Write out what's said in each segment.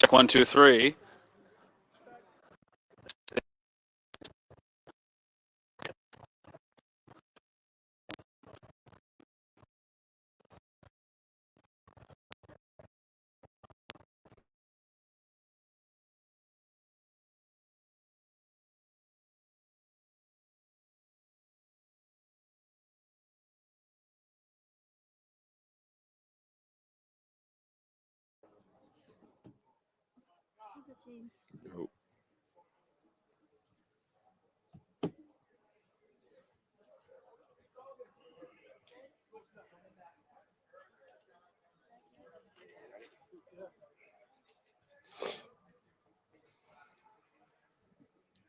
Check 1, 2, 3.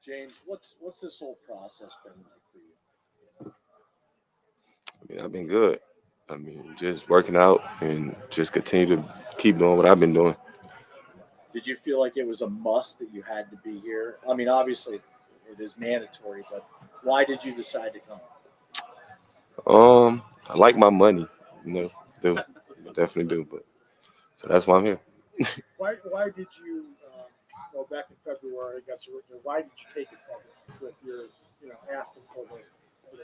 James, what's this whole process been like for you? I mean, I've been good. I mean, just working out and just continue to keep doing what I've been doing. Did you feel like it was a must that you had to be here? I mean, obviously it is mandatory, but why did you decide to come? I like my money, do definitely do. But so that's why I'm here. Why did you back in February? I guess originally, why did you take it public with your asking for the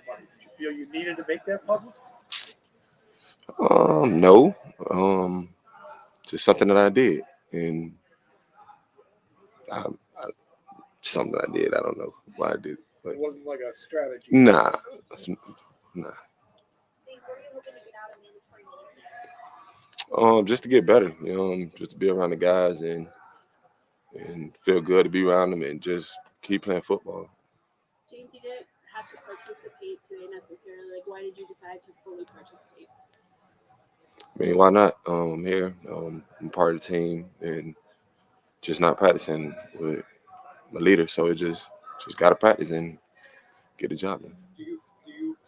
money? Did you feel you needed to make that public? No, just something that I did, and I, something I did. I don't know why I did, it, but It wasn't like a strategy. nah, nah. Just to get better, just to be around the guys and feel good to be around them and just keep playing football. James, you didn't have to participate today necessarily. Like, why did you decide to fully participate? I mean, why not? I'm here. I'm part of the team and just not practicing with my leader. So it just got to practice and get the job done. Do you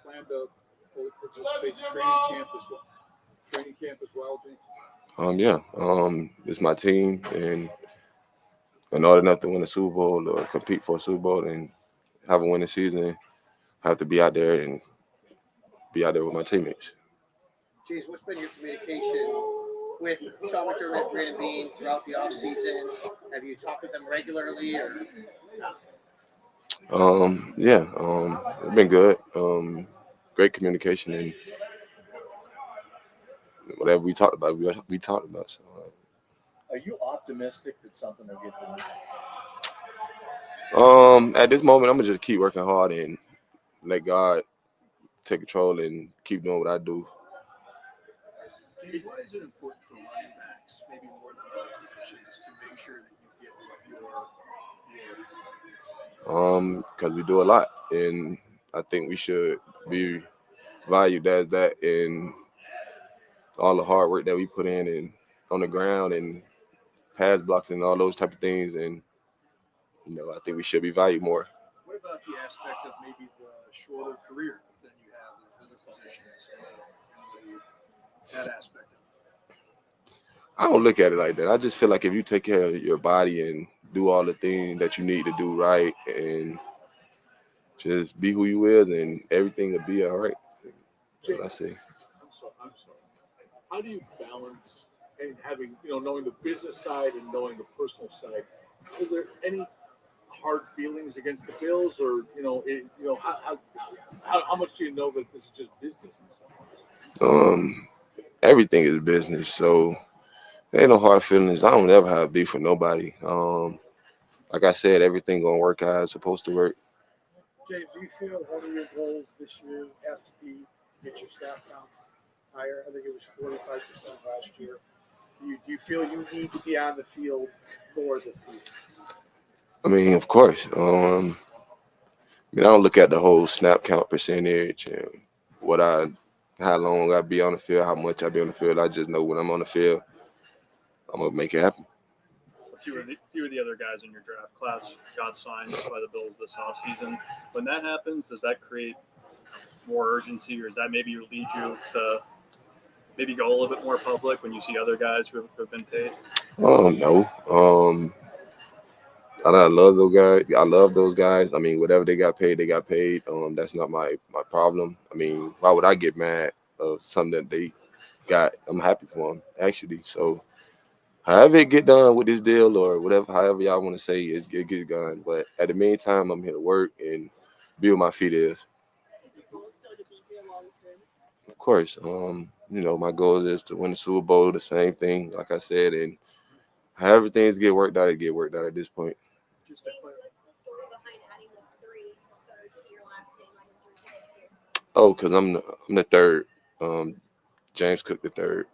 plan to fully participate in training camp as well? James? Yeah. It's my team, and in order enough to win a Super Bowl or compete for a Super Bowl and have a winning season, I have to be out there and be out there with my teammates. James, what's been your communication with Sean McDermott, Brandon Bean throughout the offseason? Have you talked with them regularly or? Yeah. It's been good. Great communication and whatever we talked about, we talked about. So. Are you optimistic that something will get done? At this moment, I'm gonna just keep working hard and let God take control and keep doing what I do. James, why is it important for running backs, maybe more than other positions, to make sure that you get what you're worth? Because we do a lot, and I think we should be valued as that in all the hard work that we put in and on the ground and pass blocks and all those type of things. And I think we should be valued more. What about the aspect of maybe the shorter career than you have in other positions? That aspect of it. I don't look at it like that. I just feel like if you take care of your body and do all the things that you need to do right and just be who you is and everything will be all right. That's what I say. I'm sorry. How do you balance and having knowing the business side and knowing the personal side? Are there any hard feelings against the Bills, or how much do you know that this is just business in some ways? Everything is business, so there ain't no hard feelings. I don't ever have beef with nobody. Like I said, everything gonna work out as it's supposed to work. James, do you feel one of your goals this year has to be get your staff counts higher? I think it was 45% last year. Do you feel you need to be on the field more this season? I mean, of course. I don't look at the whole snap count percentage and how long I be on the field, how much I be on the field. I just know when I'm on the field, I'm gonna make it happen. A few of the other guys in your draft class got signed by the Bills this offseason. When that happens, does that create more urgency, or does that maybe lead you to maybe go a little bit more public when you see other guys who have been paid? No. I love those guys. I love those guys. I mean, whatever they got paid, they got paid. That's not my problem. I mean, why would I get mad of something that they got? I'm happy for them actually. So however it get done with this deal or whatever, however y'all want to say it get done. But at the meantime, I'm here to work and build my feet is. Is the goal still to be here long term? Of course, my goal is to win the Super Bowl. The same thing, like I said, and however things get worked out, it get worked out at this point. Just to James, clarify. what's the story behind adding the third to your last name on your jersey this year? Oh, cause I'm the third. Um, James Cook the third.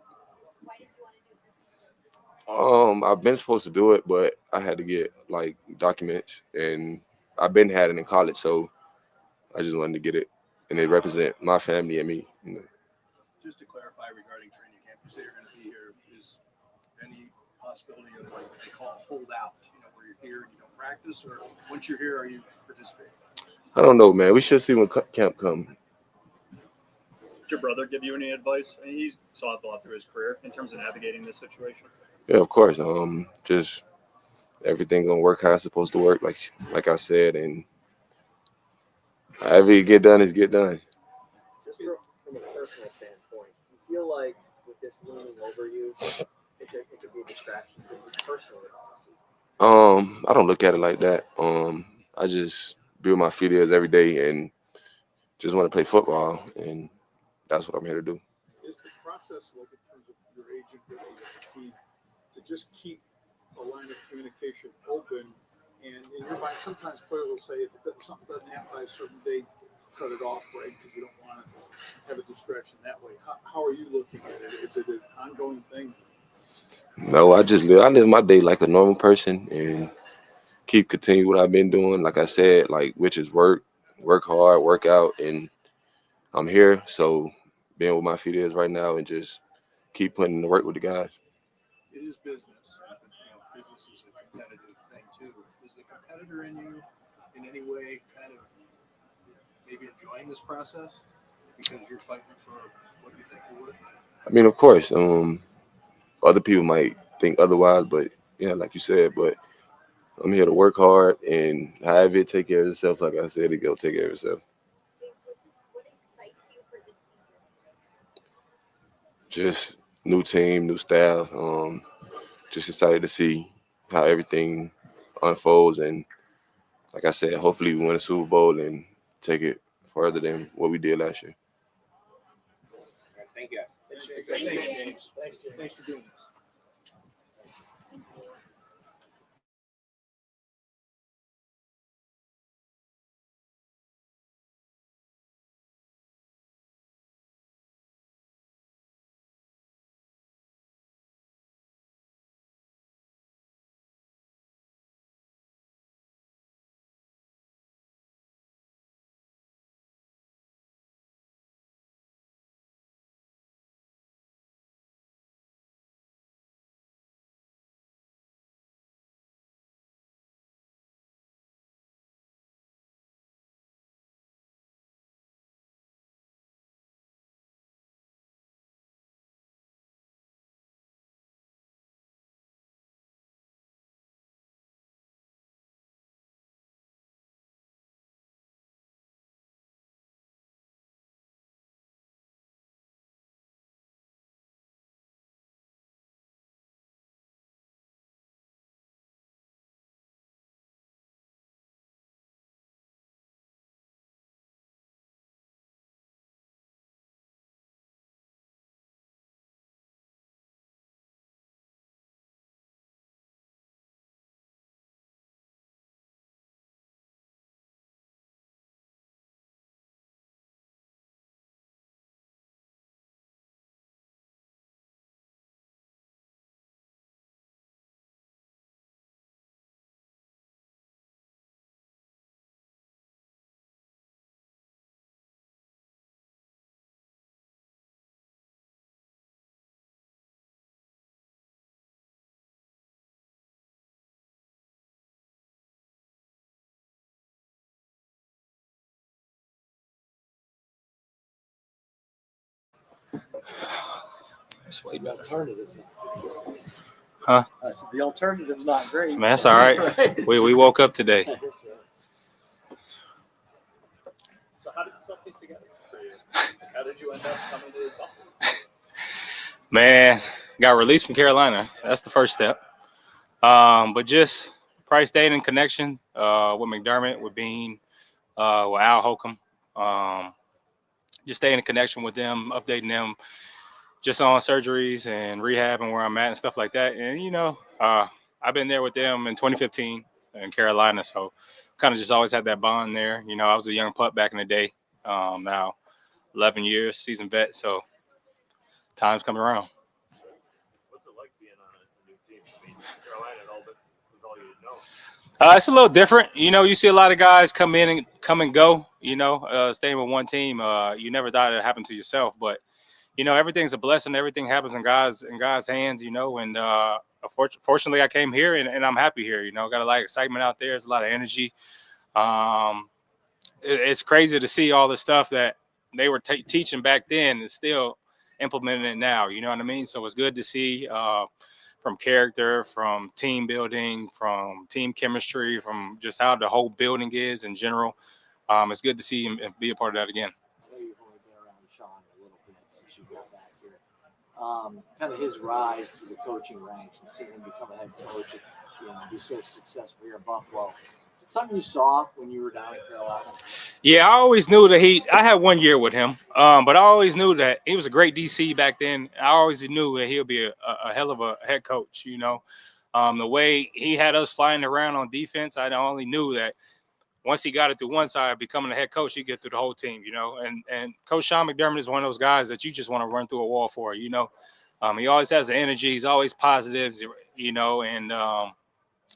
Why did you want to do it this season? I've been supposed to do it, but I had to get like documents, and I've been had it in college, so I just wanted to get it, and it represent my family and me. Just to clarify regarding training camp, you say you're going to be here. Is any possibility of like what they call a holdout? Where you're here and you don't practice, or once you're here, are you participating? I don't know, man. We should see when camp come. Did your brother give you any advice? I mean, he's saw it a lot through his career in terms of navigating this situation. Yeah, of course. Just everything gonna work how it's supposed to work, like I said, and however it get done is get done. Just from a personal standpoint, do you feel like with this looming over you, it could be a distraction for you personally, obviously? I don't look at it like that. I just build my feet is every day and just want to play football, and that's what I'm here to do. Is the process like in terms of your agent working with the team to just keep a line of communication open? And in your mind, sometimes players will say if something doesn't happen by a certain date, cut it off, right? Because you don't want to have a distraction that way. How are you looking at it? Is it an ongoing thing? No, I live my day like a normal person and continue what I've been doing. Like I said, like which is work hard, work out, and I'm here. So being with my feet is right now and just keep putting in the work with the guys. It is business. Business is a competitive thing too. Is the competitor in you in any way kind of maybe enjoying this process because you're fighting for what you think you would? I mean, of course, other people might think otherwise, but yeah, like you said, but I'm here to work hard and however it take care of itself, like I said, it go take care of itself. James, what excites you for this season? Just new team, new staff. Just excited to see how everything unfolds and like I said, hopefully we win a Super Bowl and take it further than what we did last year. Thank you. Thanks, James. Thanks for doing this. Alternative. Huh? I said the alternative's not great. Man, that's all right. We woke up today. So how did this all piece together for you? How did you end up coming to Buffalo? Man, got released from Carolina. That's the first step. But just Price Dating connection with McDermott, with Bean, with Al Holcomb. Just staying in connection with them, updating them just on surgeries and rehab and where I'm at and stuff like that. And, you know, I've been there with them in 2015 in Carolina. So kind of just always had that bond there. You know, I was a young pup back in the day. Now 11 years, seasoned vet. So time's coming around. What's it like being on a new team? I mean, Carolina and all that was all you know. It's a little different. You know, you see a lot of guys come in and come and go, you know, staying with one team. You never thought it happened to yourself, but you know, everything's a blessing. Everything happens in God's hands, you know. And fortunately, I came here and I'm happy here. You know, got a lot of excitement out there. There's a lot of energy. It's crazy to see all the stuff that they were teaching back then is still implementing it now. You know what I mean? So it's good to see from character, from team building, from team chemistry, from just how the whole building is in general. It's good to see him be a part of that again. I know you've only been around Sean a little bit since you got back here. Kind of his rise through the coaching ranks and seeing him become a head coach and, you know, be so successful here in Buffalo. Is it something you saw when you were down in Carolina? Yeah, I always knew that I had 1 year with him, but I always knew that he was a great DC back then. I always knew that he'll be a hell of a head coach, you know. The way he had us flying around on defense, I only knew that once he got it through one side, becoming a head coach, he'd get through the whole team, you know. And Coach Sean McDermott is one of those guys that you just want to run through a wall for, you know. He always has the energy. He's always positive, you know, and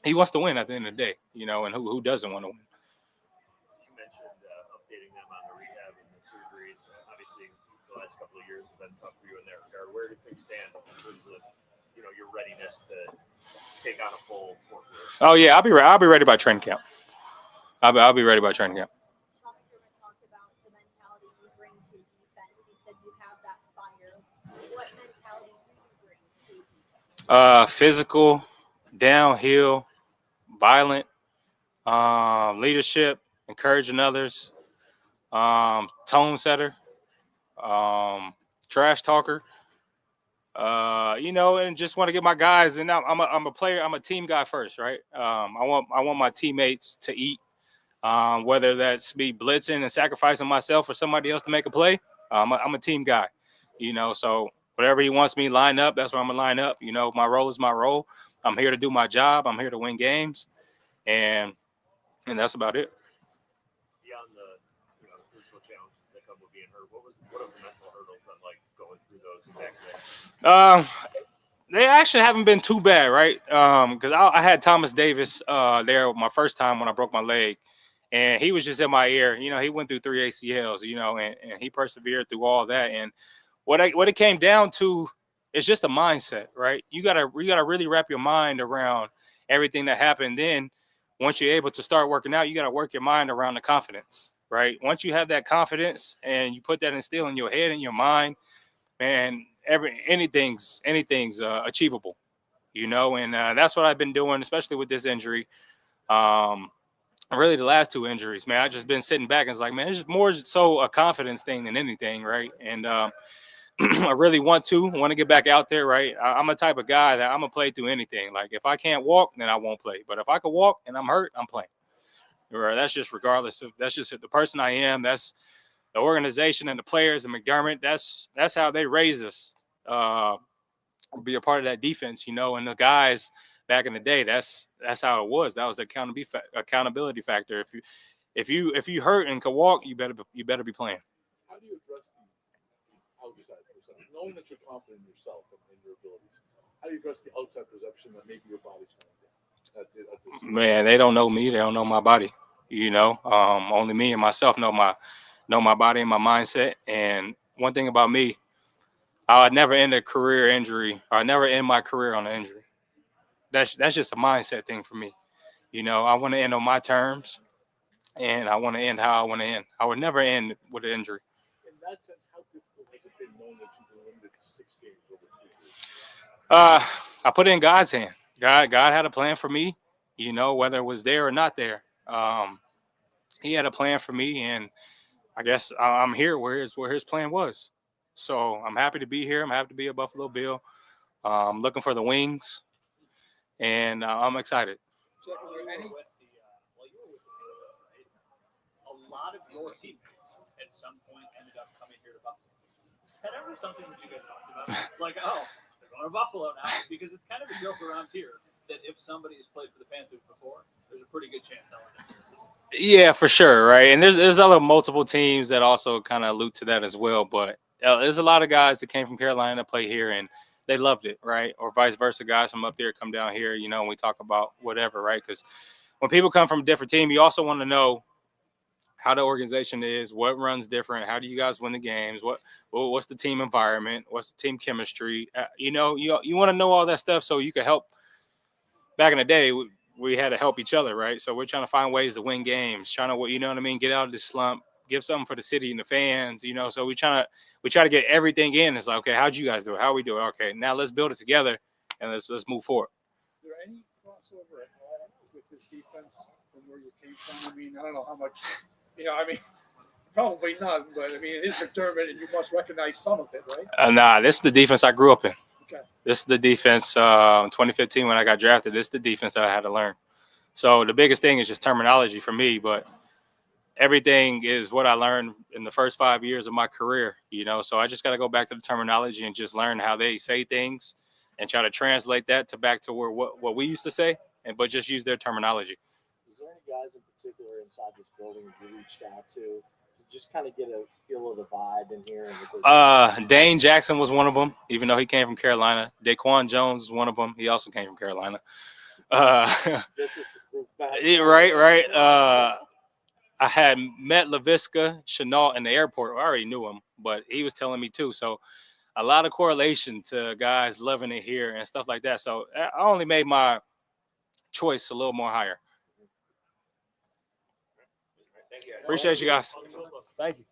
he wants to win at the end of the day, you know, and who doesn't want to win? You mentioned updating them on the rehab and the surgeries. Obviously, the last couple of years have been tough for you in that regard. Where do things stand in terms of, you know, your readiness to take on a full workload? Oh yeah, I'll be ready by training camp. I'll be ready by training camp. Sean McDermott talked about the mentality you bring to defense. He said you have that fire. What mentality do you bring to defense? Physical, downhill, violent, leadership, encouraging others, tone setter, trash talker. You know, and just want to get my guys. And I'm a player. I'm a team guy first, right? I want my teammates to eat. Whether that's me blitzing and sacrificing myself for somebody else to make a play. I'm a team guy, you know. So whatever he wants me to line up, that's where I'm gonna line up. You know, my role is my role. I'm here to do my job. I'm here to win games, and that's about it. Beyond the, you know, physical challenges that come with being hurt, what have the mental hurdles been like going through those back then? They actually haven't been too bad, right? Because I had Thomas Davis there my first time when I broke my leg, and he was just in my ear. You know, he went through 3 ACLs, you know, and he persevered through all that. And what it came down to is just a mindset, right? You gotta really wrap your mind around everything that happened. Then once you're able to start working out, you gotta work your mind around the confidence, right? Once you have that confidence and you put that instill in your head and your mind, man, anything's achievable, you know. And that's what I've been doing, especially with this injury. Really the last 2 injuries, man, I just been sitting back and it's like, man, it's just more so a confidence thing than anything, right? And I really want to get back out there, right? I'm a type of guy that I'm gonna play through anything. Like if I can't walk, then I won't play. But if I can walk and I'm hurt, I'm playing. Right? That's just regardless of that's just the person I am. That's the organization and the players and McDermott. That's how they raised us. Be a part of that defense, you know, and the guys back in the day, that's how it was. That was the accountability factor. If you hurt and can walk, you better be playing. How do you address the outside perception, knowing that you're confident in yourself and your abilities? How do you address the outside perception that maybe your body's going to do? Man, they don't know me. They don't know my body. You know, only me and myself know my body and my mindset. And one thing about me, I would never end a career injury. Or I never end my career on an injury. That's just a mindset thing for me. You know, I want to end on my terms, and I want to end how I want to end. I would never end with an injury. In that sense, how difficult has it been knowing that you've been limited to 6 games over 2 years? I put it in God's hand. God had a plan for me, you know, whether it was there or not there. He had a plan for me, and I guess I'm here where his plan was. So I'm happy to be here. I'm happy to be a Buffalo Bill. Looking for the wings, and I'm excited. Jack, is there any? While you were with the Patriots, right? A lot of your teammates at some point ended up coming here to Buffalo. Is that ever something that you guys talked about? Like, oh, they're going to Buffalo now, because it's kind of a joke around here that if somebody has played for the Panthers before, there's a pretty good chance they'll end up here. Yeah, for sure, right? And there's other multiple teams that also kind of allude to that as well. But there's a lot of guys that came from Carolina to play here, and they loved it, right? Or vice versa, guys from up there come down here, you know, and we talk about whatever, right? Because when people come from a different team, you also want to know how the organization is, what runs different, how do you guys win the games, what's the team environment, what's the team chemistry, you know, you want to know all that stuff so you can help. Back in the day, we had to help each other, right? So we're trying to find ways to win games, trying to, you know what I mean, get out of this slump, give something for the city and the fans, you know. So we try to get everything in. It's like, okay, how'd you guys do it? How we do it? Okay, now let's build it together and let's move forward. Is there any crossover at all with this defense from where you came from? I mean, I don't know how much, you know, I mean, probably none, but I mean, it is McDermott, and you must recognize some of it, right? Nah, this is the defense I grew up in. Okay. This is the defense 2015 when I got drafted. This is the defense that I had to learn. So the biggest thing is just terminology for me, but everything is what I learned in the first 5 years of my career, you know. So I just got to go back to the terminology and just learn how they say things and try to translate that to back to where what we used to say, but just use their terminology. Is there any guys in particular inside this building you reached out to just kind of get a feel of the vibe in here? Dane Jackson was one of them, even though he came from Carolina. Daquan Jones is one of them. He also came from Carolina. Right. I had met LaVisca Chenault in the airport. I already knew him, but he was telling me too. So a lot of correlation to guys loving it here and stuff like that. So I only made my choice a little more higher. Appreciate you guys. Thank you.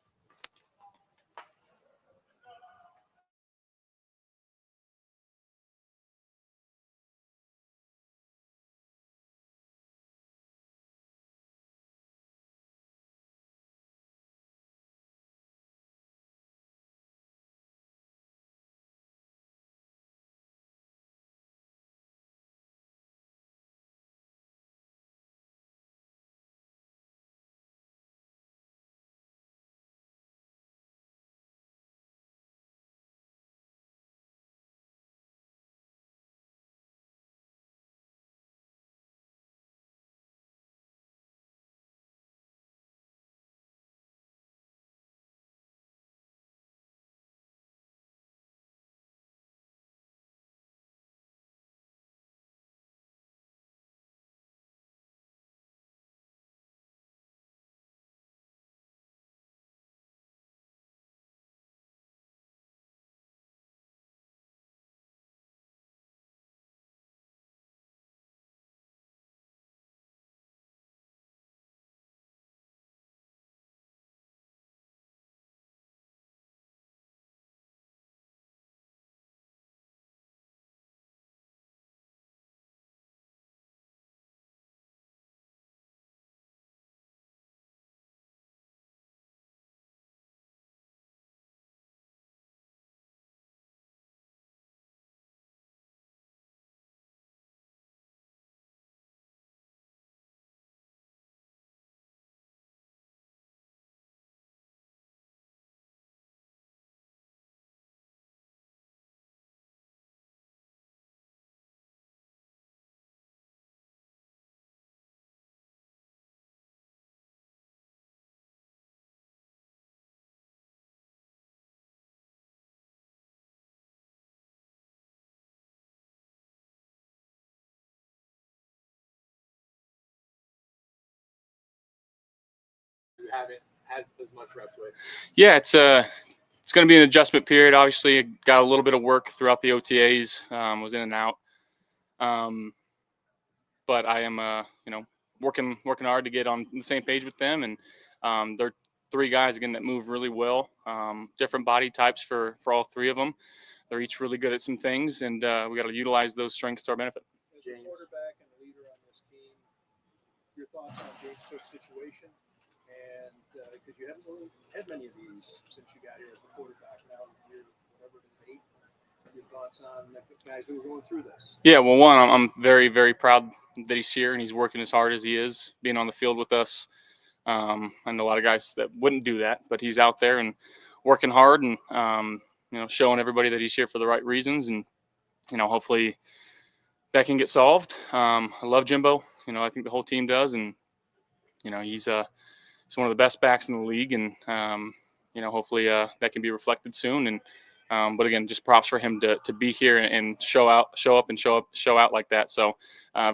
You haven't had as much reps with. Yeah, it's going to be an adjustment period. Obviously, I got a little bit of work throughout the OTAs. Was in and out, but I am working hard to get on the same page with them. And they're three guys again that move really well. Different body types for all three of them. they're each really good at some things, and we got to utilize those strengths to our benefit. As a quarterback and a leader on this team, your thoughts on James Cook's situation? And because you haven't really had many of these since you got here as the quarterback, now you're whatever it is, 8. Your thoughts on the guys who are going through this? Yeah, well, one, I'm very, very proud that he's here and he's working as hard as he is, being on the field with us. I know a lot of guys that wouldn't do that, but he's out there and working hard and, showing everybody that he's here for the right reasons. And, hopefully that can get solved. I love Jimbo. I think the whole team does. And, he's one of the best backs in the league. And, hopefully that can be reflected soon. And, but again, just props for him to be here and show up out like that. So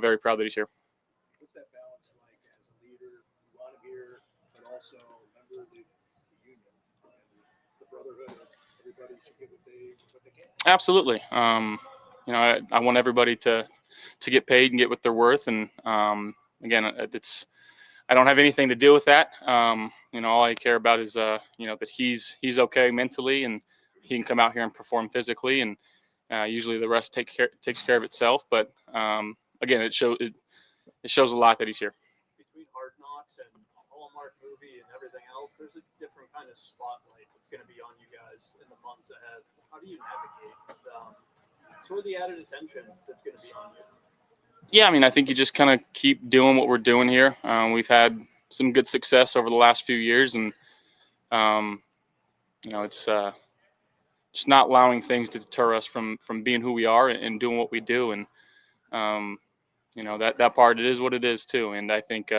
very proud that he's here. What's that balance like as a leader? You want him here, but also a member of the union and the brotherhood of everybody should get what they can. Absolutely. I want everybody to get paid and get what they're worth. And again, I don't have anything to do with that. All I care about is that he's okay mentally and he can come out here and perform physically. And usually the rest takes care of itself. But again, it shows a lot that he's here. Between Hard Knocks and a Hallmark movie and everything else, there's a different kind of spotlight that's going to be on you guys in the months ahead. How do you navigate sort of the added attention that's going to be on you? Yeah, I think you just kind of keep doing what we're doing here. We've had some good success over the last few years, and it's just not allowing things to deter us from being who we are and doing what we do. And that part, it is what it is too. And I think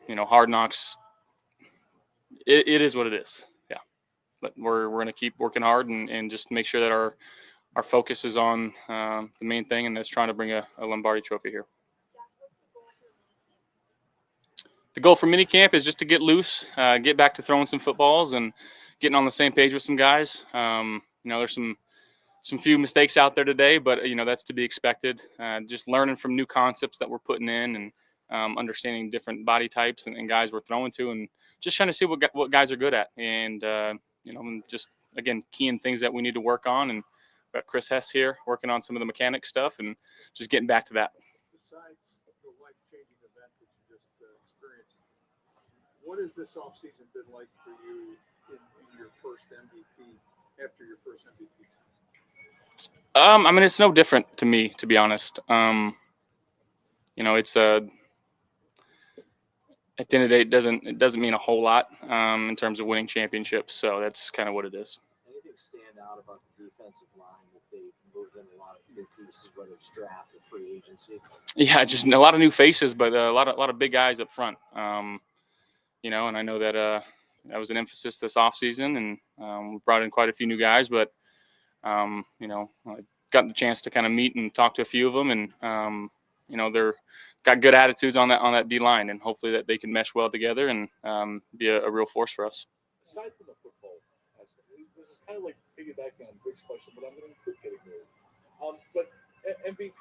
Hard Knocks, it is what it is. Yeah, but we're going to keep working hard and just make sure that our focus is on the main thing, and that's trying to bring a Lombardi trophy here. The goal for minicamp is just to get loose, get back to throwing some footballs and getting on the same page with some guys. There's some few mistakes out there today, but that's to be expected. Just learning from new concepts that we're putting in and understanding different body types and guys we're throwing to, and just trying to see what guys are good at, and just again keying things that we need to work on. And got Chris Hess here working on some of the mechanic stuff and just getting back to that. Besides the life-changing event that you just experienced, what has this offseason been like for you in your first MVP, after your first MVP season? It's no different to me, to be honest. It's at the end of the day, it doesn't mean a whole lot in terms of winning championships. So that's kind of what it is. Anything stand out about the defensive line that they moved in a lot of new pieces, whether it's draft or free agency? Yeah, just a lot of new faces, but a lot of big guys up front. And I know that that was an emphasis this offseason, and we brought in quite a few new guys. But I got the chance to kind of meet and talk to a few of them, and they're got good attitudes on that D line, and hopefully that they can mesh well together and be a real force for us. Aside from the football aspect, this is kind of like piggybacking on Greg's question, but I'm going to quit getting there. But MVP,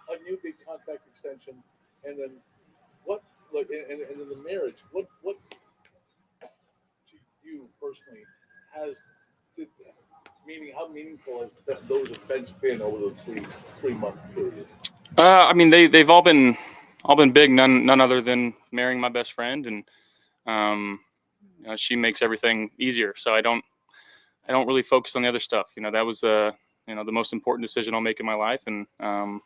a new big contract extension, and then what? Like, and then the marriage. What to you personally meaning? How meaningful has those events been over the three-month period? They've all been big. None other than marrying my best friend, and she makes everything easier. So I don't really focus on the other stuff. That was the most important decision I'll make in my life, and I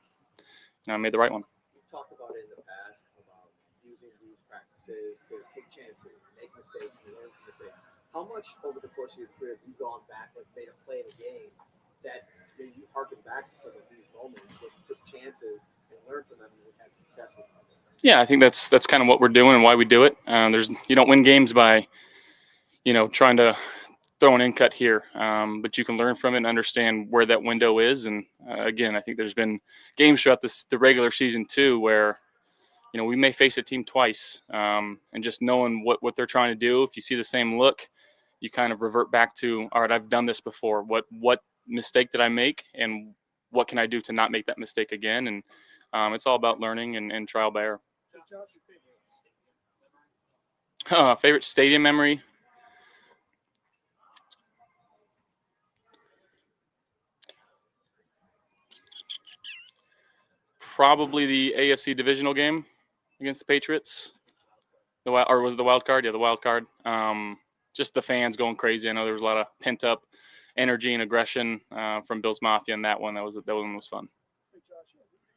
made the right one. You talked about it in the past about using these practices to take chances, make mistakes, and learn from mistakes. How much over the course of your career have you gone back, like made a play in a game that you harken back to some of these moments where you took chances and learned from them and had successes? Yeah, I think that's kind of what we're doing and why we do it. You don't win games by, trying to throw an in cut here, but you can learn from it and understand where that window is. And again, I think there's been games throughout the regular season too, where we may face a team twice, and just knowing what they're trying to do. If you see the same look, you kind of revert back to, all right, I've done this before. What mistake did I make, and what can I do to not make that mistake again? And it's all about learning and trial by error. Favorite stadium memory? probably the AFC divisional game against the Patriots. Or was it the wild card? Yeah, the wild card. Just the fans going crazy. I know there was a lot of pent up energy and aggression from Bills Mafia in that one. That one was fun. Hey Josh,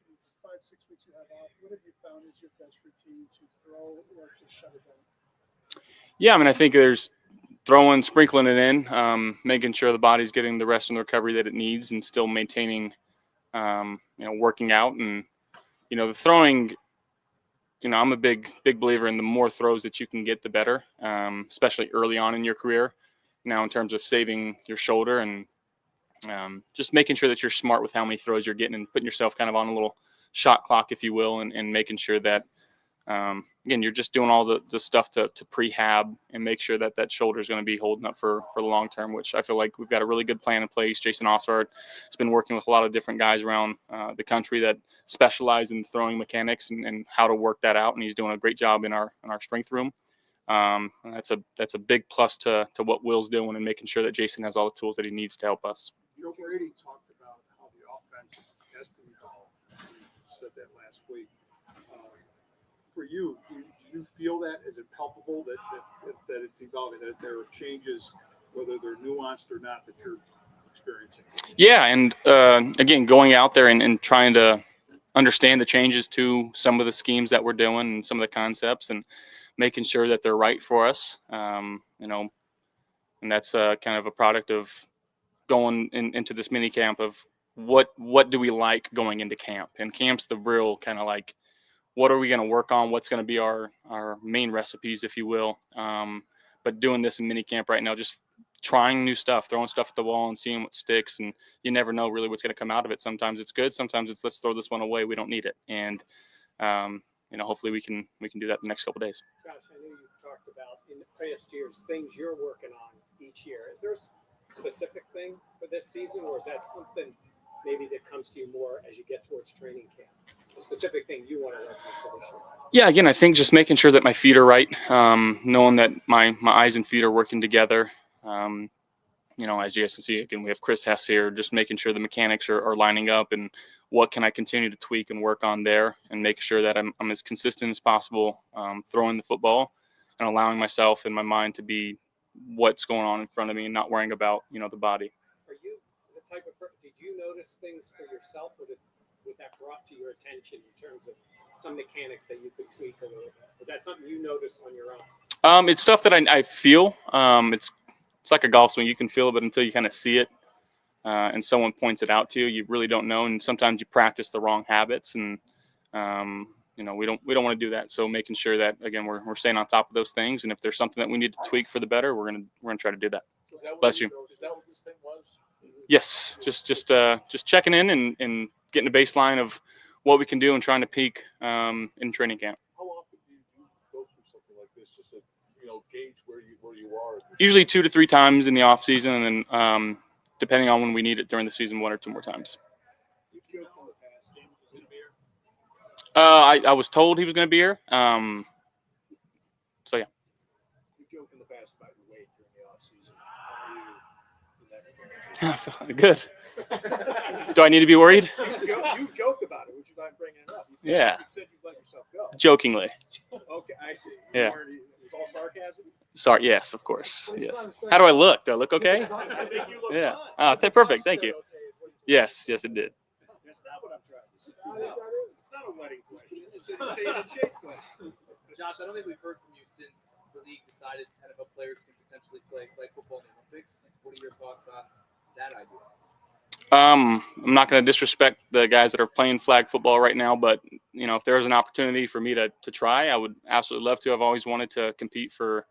these 5-6 weeks you have off, what have you found is your best routine to throw or to shut it down? Yeah, I mean, I think there's throwing, sprinkling it in, making sure the body's getting the rest and the recovery that it needs, and still maintaining, working out. And the throwing, I'm a big believer in the more throws that you can get, the better, especially early on in your career. Now, in terms of saving your shoulder and just making sure that you're smart with how many throws you're getting and putting yourself kind of on a little shot clock, if you will, and making sure that, again, you're just doing all the stuff to prehab and make sure that shoulder is going to be holding up for the long term, which I feel like we've got a really good plan in place. Jason Oswald has been working with a lot of different guys around the country that specialize in throwing mechanics and how to work that out, and he's doing a great job in our strength room. And that's a big plus to what Will's doing and making sure that Jason has all the tools that he needs to help us. Joe Brady talked about how the offense has to evolve. He said that last week. For you, do you feel that? Is it palpable that it's evolving, that there are changes, whether they're nuanced or not, that you're experiencing? Yeah, and again, going out there and trying to understand the changes to some of the schemes that we're doing and some of the concepts, and making sure that they're right for us. And that's kind of a product of going into this mini camp of what do we like going into camp. And camp's the real kind of like, what are we going to work on? What's going to be our main recipes, if you will. But doing this in mini camp right now, just trying new stuff, throwing stuff at the wall and seeing what sticks. And you never know really what's going to come out of it. Sometimes it's good. Sometimes it's, let's throw this one away. We don't need it. And, hopefully we can do that the next couple of days. Josh, I know you've talked about in the past years things you're working on each year. Is there a specific thing for this season, or is that something maybe that comes to you more as you get towards training camp? A specific thing you want to work on for this year? Yeah, again, I think just making sure that my feet are right, knowing that my eyes and feet are working together. As you guys can see, again, we have Chris Hess here, just making sure the mechanics are lining up, and what can I continue to tweak and work on there, and make sure that I'm as consistent as possible throwing the football, and allowing myself and my mind to be what's going on in front of me and not worrying about, the body. Are you the type of person, did you notice things for yourself, or was that brought to your attention in terms of some mechanics that you could tweak, or was that something you noticed on your own? It's stuff that I feel. It's like a golf swing. You can feel it, but until you kind of see it and someone points it out to you, you really don't know. And sometimes you practice the wrong habits, and we don't want to do that. So making sure that, again, we're staying on top of those things, and if there's something that we need to tweak for the better, we're gonna try to do that. Bless you. Is that what this thing was? Yes, just checking in and getting a baseline of what we can do and trying to peak in training camp. How often do you go through something like this, just to gauge where you are? Usually 2 to 3 times in the off season, and then depending on when we need it during the season, 1 or 2 more times. You joked in the past, James was going to be here? I was told he was going to be here. So yeah. You joked in the past about your weight during the off season. How are you? Good. Do I need to be worried? You joke about it, which is why I'm bringing it up. You said you'd let yourself go. Jokingly. Okay, I see. Yeah. It was all sarcasm? Sorry. Yes, of course. Yes. How do I look? Do I look okay? I think you look Yeah. fine. Perfect. Thank you. Yes, it did. That's not what I'm trying to say. It's not a wedding question. It's a stay in shape question. Josh, I don't think we've heard from you since the league decided NFL players can potentially play football in the Olympics. What are your thoughts on that idea? I'm not going to disrespect the guys that are playing flag football right now, but if there was an opportunity for me to try, I would absolutely love to. I've always wanted to compete for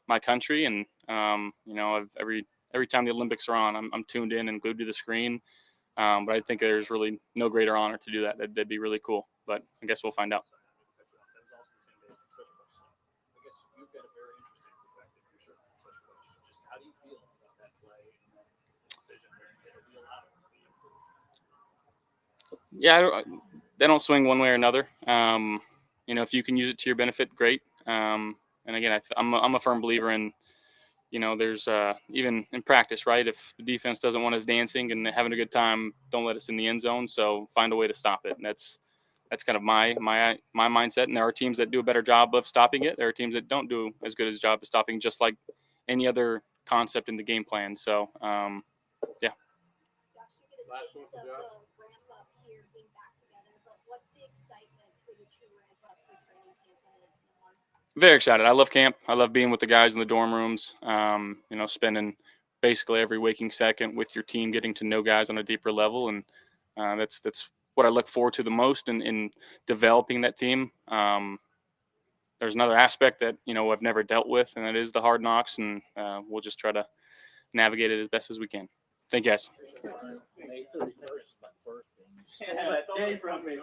my country, and every time the Olympics are on, I'm tuned in and glued to the screen. But I think there's really no greater honor to do that. That'd be really cool. But I guess we'll find out. I guess you've got a very interesting perspective. You're certainly special. Just how do you feel about that play and that decision to be allowed? Yeah, they don't swing one way or another. If you can use it to your benefit, great. And again, I'm a firm believer in, there's even in practice, right? If the defense doesn't want us dancing and having a good time, don't let us in the end zone. So find a way to stop it. And that's that's kind of my mindset. And there are teams that do a better job of stopping it. There are teams that don't do as good a job of stopping, just like any other concept in the game plan. So, yeah. Josh, you get a Last taste one of for the Josh. ramp up here, being back together, but what's the excitement for the true ramp up for training camp in a month? Very excited. I love camp. I love being with the guys in the dorm rooms. Spending basically every waking second with your team, getting to know guys on a deeper level, and that's what I look forward to the most in developing that team. There's another aspect that I've never dealt with, and that is the hard knocks, and we'll just try to navigate it as best as we can. Thank you, guys. May 31st is my birthday. You stole that day from me.